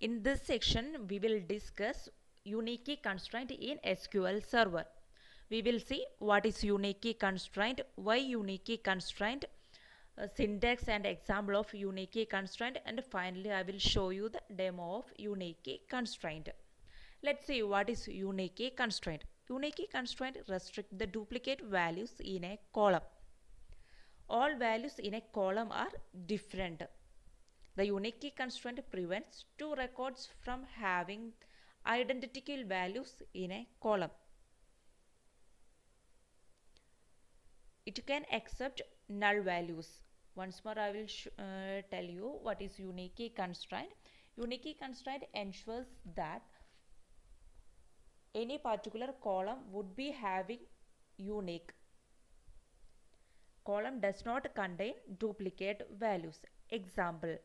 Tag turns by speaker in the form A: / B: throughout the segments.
A: In this section, we will discuss unique key constraint in SQL Server. We will see what is unique key constraint, why unique key constraint, syntax and example of unique key constraint, and finally I will show you the demo of unique key constraint. Let's see what is unique key constraint. Unique key constraint restrict the duplicate values in a column. All values in a column are different. The unique key constraint prevents two records from having identical values in a column. It can accept null values. Once more I will tell you what is unique key constraint. Unique key constraint ensures that any particular column would be having unique. Column does not contain duplicate values. Example,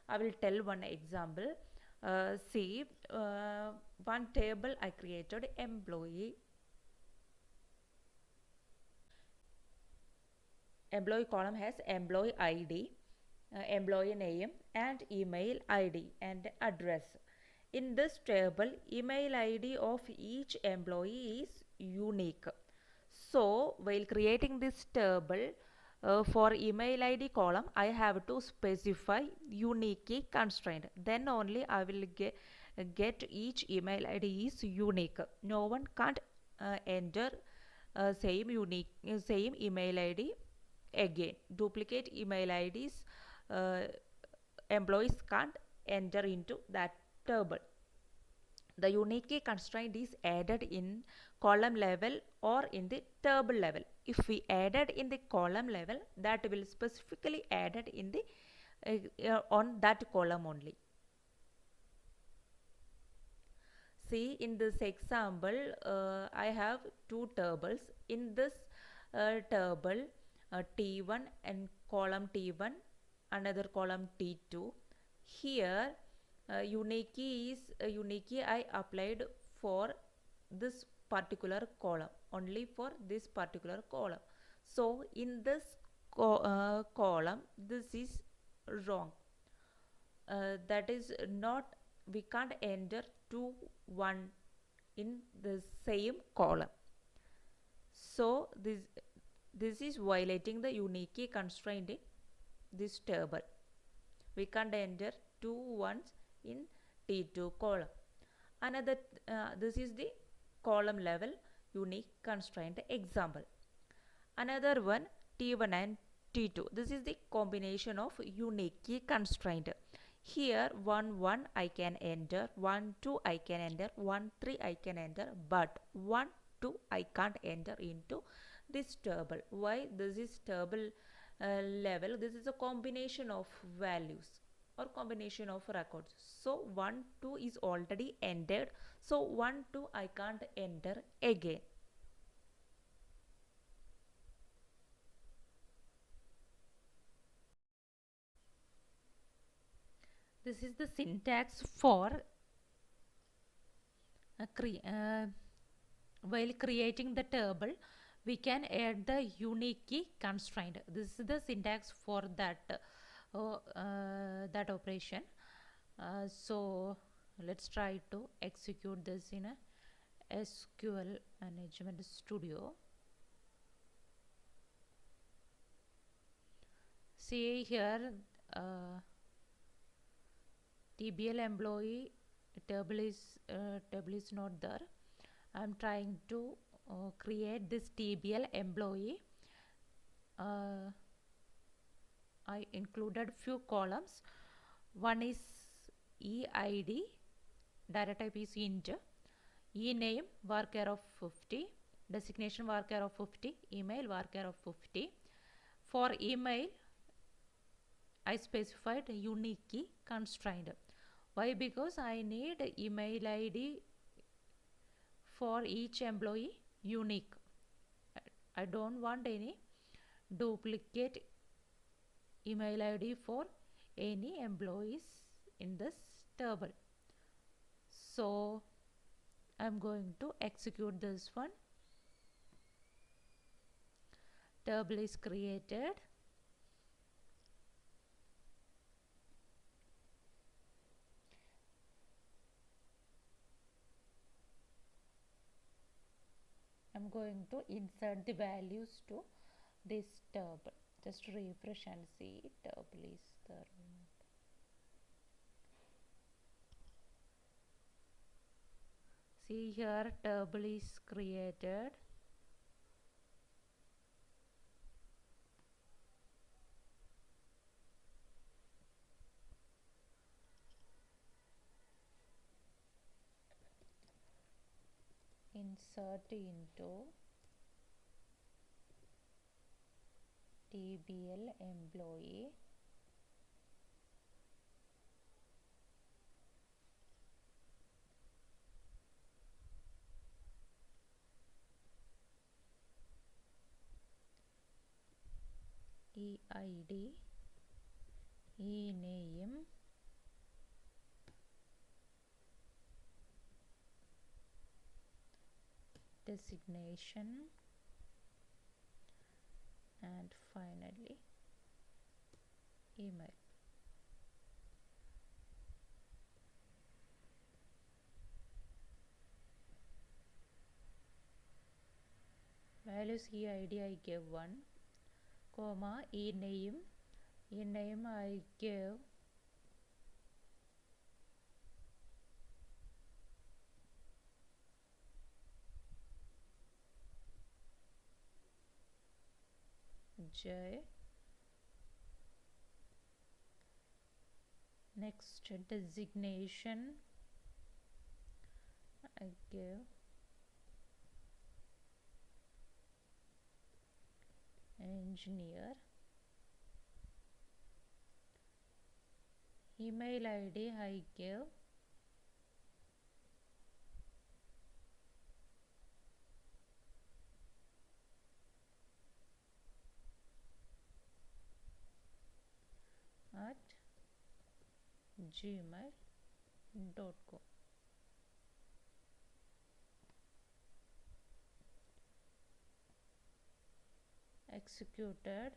A: I will tell one example. See, one table I created, employee column has employee ID, employee name and email ID and address. In this table, email ID of each employee is unique. So while creating this table, for email ID column, I have to specify unique key constraint. Then only I will get each email ID is unique. No one can't enter same email ID again. Duplicate email IDs employees can't enter into that table. The unique key constraint is added in column level or in the table level. If we added in the column level, that will specifically added in the on that column only. See, in this example, I have two tables. In this table, T1 and column T1, another column T2. Here, unique key is unique key I applied for this particular column, only for this particular column. So in this column, this is wrong. That is not, we can't enter 2 1 in the same column. So this is violating the unique key constraint in this table. We can't enter 2 1s in T2 column. Another, this is the column level unique constraint example. Another one, T1 and T2. This is the combination of unique key constraint. Here 1 1 I can enter, 1 2 I can enter, 1 3 I can enter, but 1 2 I can't enter into this table. Why? This is table level. This is a combination of values or combination of records. So 1 2 is already entered. So 1 2 I can't enter again. This is the syntax for while creating the table, we can add the unique key constraint. This is the syntax for that that operation. So let's try to execute this in a SQL Management Studio. See here, TBL employee table is not there. I'm trying to create this TBL employee. I included few columns. One is EID, data type is int, ename varchar of 50, designation varchar of 50, email varchar of 50. For email, I specified unique key constraint. Why? Because I need email ID for each employee unique. I don't want any duplicate email ID for any employees in this table. So I'm going to execute this one. Table is created. I'm going to insert the values to this table. Just refresh and see table is there. See here table is created. Insert into TBL employee. EID, E-name, designation, and finally email. Values EID I gave 1, comma e-name I gave J. Next designation I give engineer. Email ID I give at gmail.com. Executed.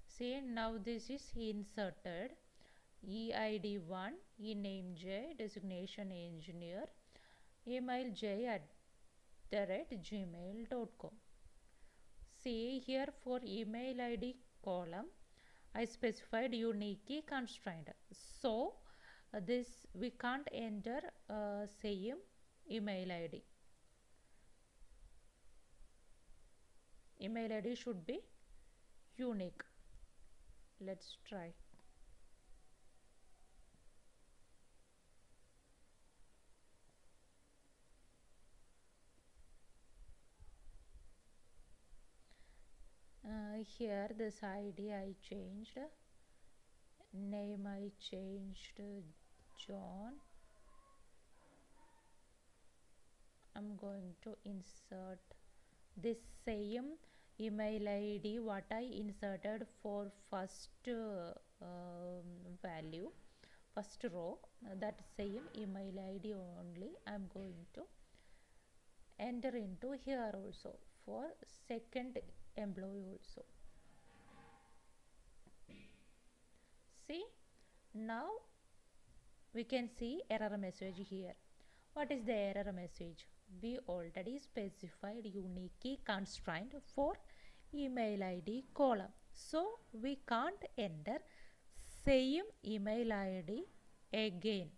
A: See, now this is inserted. EID 1, e-name J, designation engineer, email J at gmail.com. See here for email ID column I specified unique key constraint. So this we can't enter same email ID. Email ID should be unique. Let's try. Here this ID I changed, name I changed John. I'm going to insert this same email ID what I inserted for first value, first row, that same email ID only I'm going to enter into here also for second employee also. See, now we can see error message here. What is the error message? We already specified unique key constraint for email ID column. So we can't enter same email ID again.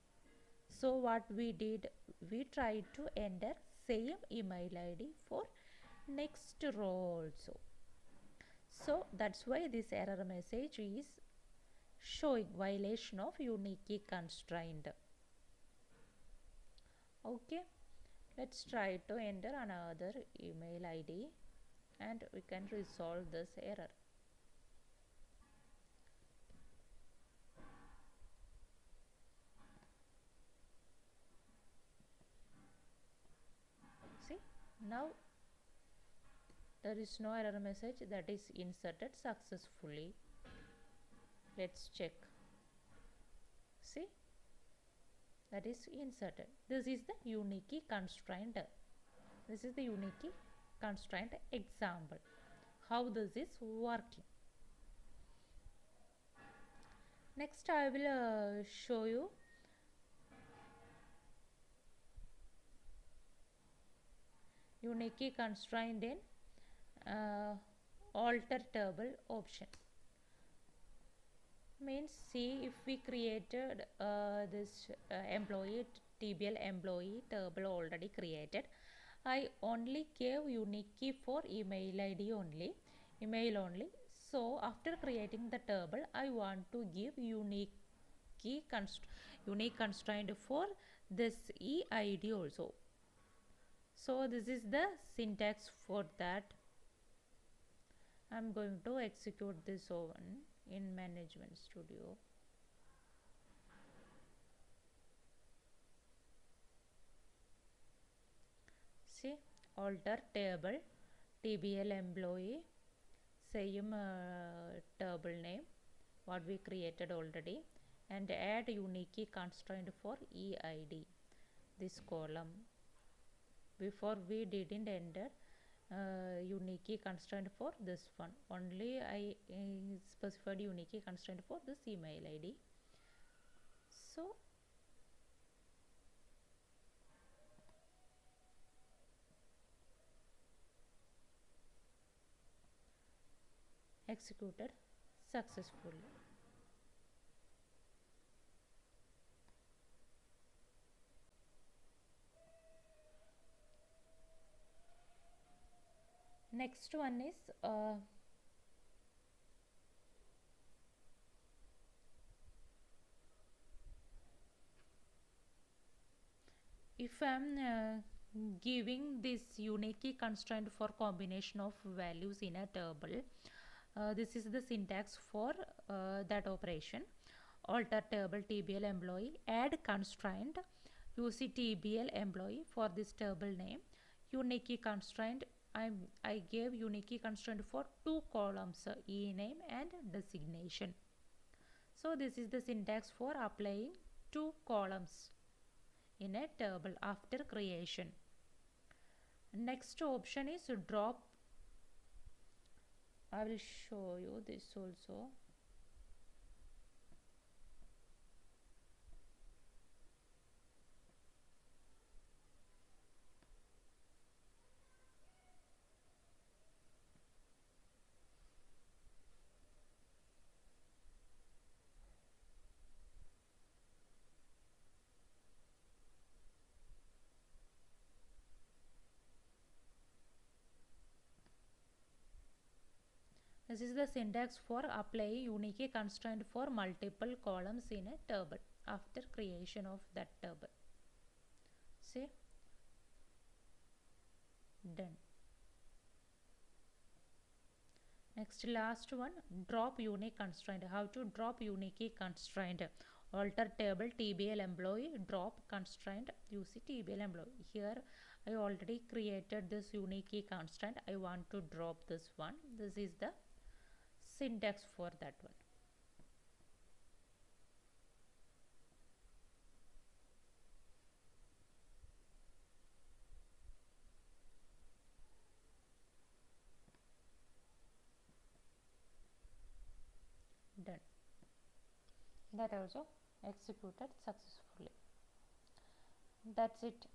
A: So what we did, we tried to enter same email ID for next row also. So that's why this error message is showing violation of unique key constraint. Okay, let's try to enter another email ID and we can resolve this error. See, now there is no error message, that is inserted successfully. Let's check. See, that is inserted. This is the unique constraint. This is the unique constraint example. How this is working. Next I will show you unique constraint in alter table option. Means, see, if we created this employee TBL employee table already created, I only gave unique key for email ID only, email only. So after creating the table, I want to give unique key unique constraint for this EID also. So this is the syntax for that. I'm going to execute this one in Management Studio. See, alter table TBL employee, same table name what we created already, and add unique constraint for EID, this column. Before we didn't enter unique constraint for this one, only I specified unique constraint for this email ID. So executed successfully. Next one is if I am giving this unique constraint for combination of values in a table, this is the syntax for that operation. Alter table TBL employee, add constraint use TBL employee for this table name. Unique constraint, I gave unique constraint for two columns, e name and designation. So this is the syntax for applying two columns in a table after creation. Next option is drop. I will show you this also. This is the syntax for applying unique constraint for multiple columns in a table after creation of that table. See, done. Next, last one, drop unique constraint. How to drop unique constraint? Alter table TBL employee, drop constraint use TBL employee. Here I already created this unique constraint. I want to drop this one. This is the syntax for that one. Done. That also executed successfully. That's it.